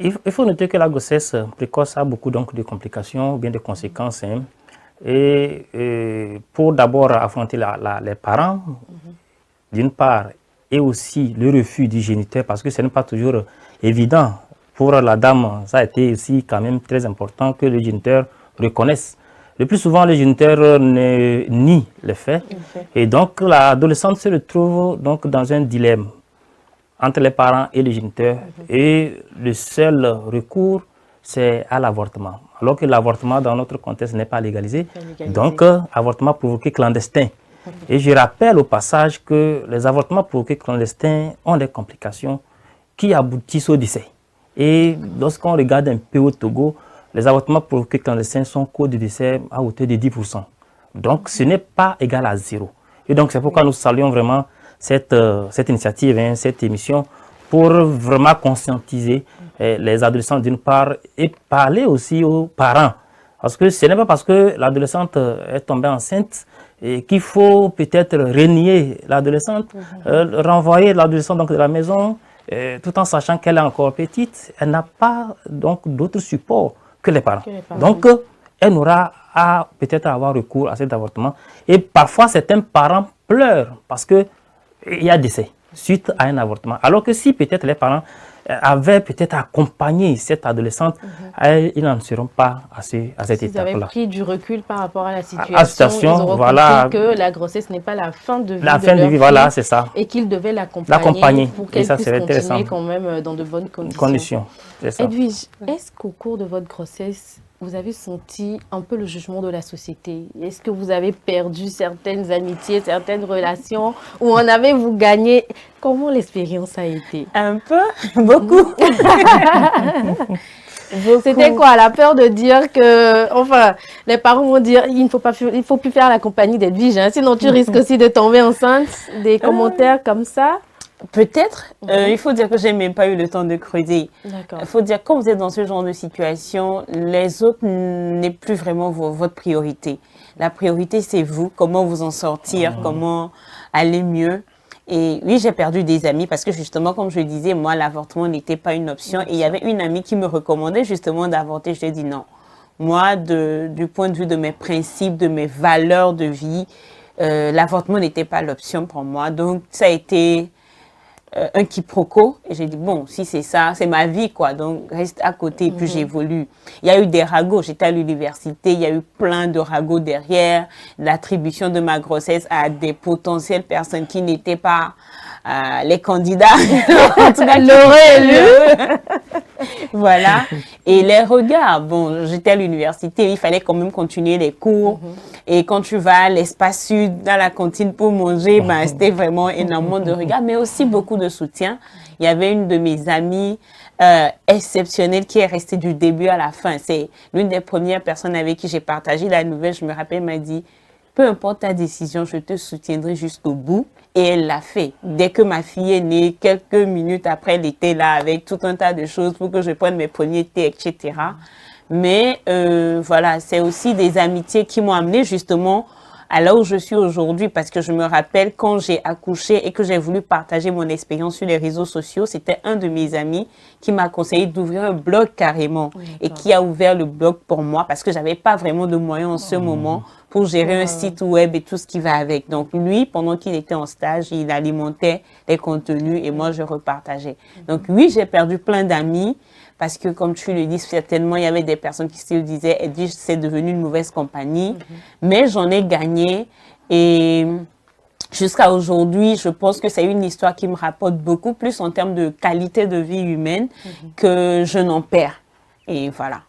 Il faut noter que la grossesse précoce a beaucoup donc, de complications, bien de conséquences. Hein. Et pour d'abord affronter les parents, d'une part, et aussi le refus du géniteur, parce que ce n'est pas toujours évident. Pour la dame, ça a été aussi quand même très important que le géniteur reconnaisse. Le plus souvent, le géniteur nie les faits. Et donc, l'adolescente se retrouve donc dans un dilemme entre les parents et le géniteur. Et le seul recours, c'est à l'avortement. Alors que l'avortement, dans notre contexte, n'est pas légalisé. Donc, avortement provoqué clandestin. Et je rappelle au passage que les avortements provoqués clandestins ont des complications qui aboutissent au décès. Et lorsqu'on regarde un peu au Togo, les avortements provoqués clandestins sont coûts de décès à hauteur de 10%. Donc, ce n'est pas égal à zéro. Et donc, c'est pourquoi nous saluons vraiment cette initiative, hein, cette émission, pour vraiment conscientiser les adolescents d'une part et parler aussi aux parents. Parce que ce n'est pas parce que l'adolescente est tombée enceinte et qu'il faut peut-être renier l'adolescente, renvoyer l'adolescente de la maison, tout en sachant qu'elle est encore petite. Elle n'a pas donc d'autre support que les parents. Donc, elle n'aura peut-être à avoir recours à cet avortement. Et parfois, certains parents pleurent parce qu'il y a décès suite à un avortement. Alors que si peut-être les parents avaient peut-être accompagné cette adolescente, ils n'en seront pas à cette étape-là. Ils avaient pris du recul par rapport à la situation, ils auront compris que la grossesse n'est pas la fin de vie la fin de vie, voilà, c'est ça. Et qu'ils devaient l'accompagner pour qu'elle puisse continuer quand même dans de bonnes conditions. Edwige, est-ce qu'au cours de votre grossesse, vous avez senti un peu le jugement de la société? Est-ce que vous avez perdu certaines amitiés, certaines relations, ou en avez-vous gagné? Comment l'expérience a été? Un peu, beaucoup. C'était quoi, la peur de dire que, enfin, les parents vont dire, il faut plus faire la compagnie d'Edwige, hein, sinon tu risques aussi de tomber enceinte, des commentaires comme ça? Peut-être. Il faut dire que j'ai même pas eu le temps de creuser. Il faut dire, quand vous êtes dans ce genre de situation, les autres n'est plus vraiment votre priorité. La priorité, c'est vous, comment vous en sortir, comment aller mieux. Et oui, j'ai perdu des amis parce que justement, comme je disais, moi, l'avortement n'était pas une option. Et il y avait une amie qui me recommandait justement d'avorter. Je lui ai dit non. Moi, du point de vue de mes principes, de mes valeurs de vie, l'avortement n'était pas l'option pour moi. Donc, ça a été un quiproquo. Et j'ai dit, bon, si c'est ça, c'est ma vie, quoi. Donc, reste à côté. Et puis, j'évolue. Il y a eu des ragots. J'étais à l'université. Il y a eu plein de ragots derrière. L'attribution de ma grossesse à des potentielles personnes qui n'étaient pas les candidats. En tout cas, l'auraient élu. Voilà. Et les regards. Bon, j'étais à l'université. Il fallait quand même continuer les cours. Et quand tu vas à l'espace sud, dans la cantine pour manger, ben, c'était vraiment énormément de regards, mais aussi beaucoup de soutien. Il y avait une de mes amies exceptionnelle qui est restée du début à la fin. C'est l'une des premières personnes avec qui j'ai partagé la nouvelle. Je me rappelle, elle m'a dit, peu importe ta décision, je te soutiendrai jusqu'au bout. Et elle l'a fait. Dès que ma fille est née, quelques minutes après, elle était là avec tout un tas de choses pour que je prenne mes premiers thés, etc. Mais voilà, c'est aussi des amitiés qui m'ont amené justement à là où je suis aujourd'hui, parce que je me rappelle quand j'ai accouché et que j'ai voulu partager mon expérience sur les réseaux sociaux, c'était un de mes amis qui m'a conseillé d'ouvrir un blog carrément et qui a ouvert le blog pour moi parce que j'avais pas vraiment de moyens en ce moment pour gérer un site web et tout ce qui va avec. Donc lui, pendant qu'il était en stage, il alimentait les contenus et moi je repartageais. Donc oui, j'ai perdu plein d'amis. Parce que, comme tu le dis, certainement, il y avait des personnes qui se disaient, elle dit, c'est devenu une mauvaise compagnie. Mais j'en ai gagné. Et jusqu'à aujourd'hui, je pense que c'est une histoire qui me rapporte beaucoup plus en termes de qualité de vie humaine que je n'en perds. Et voilà.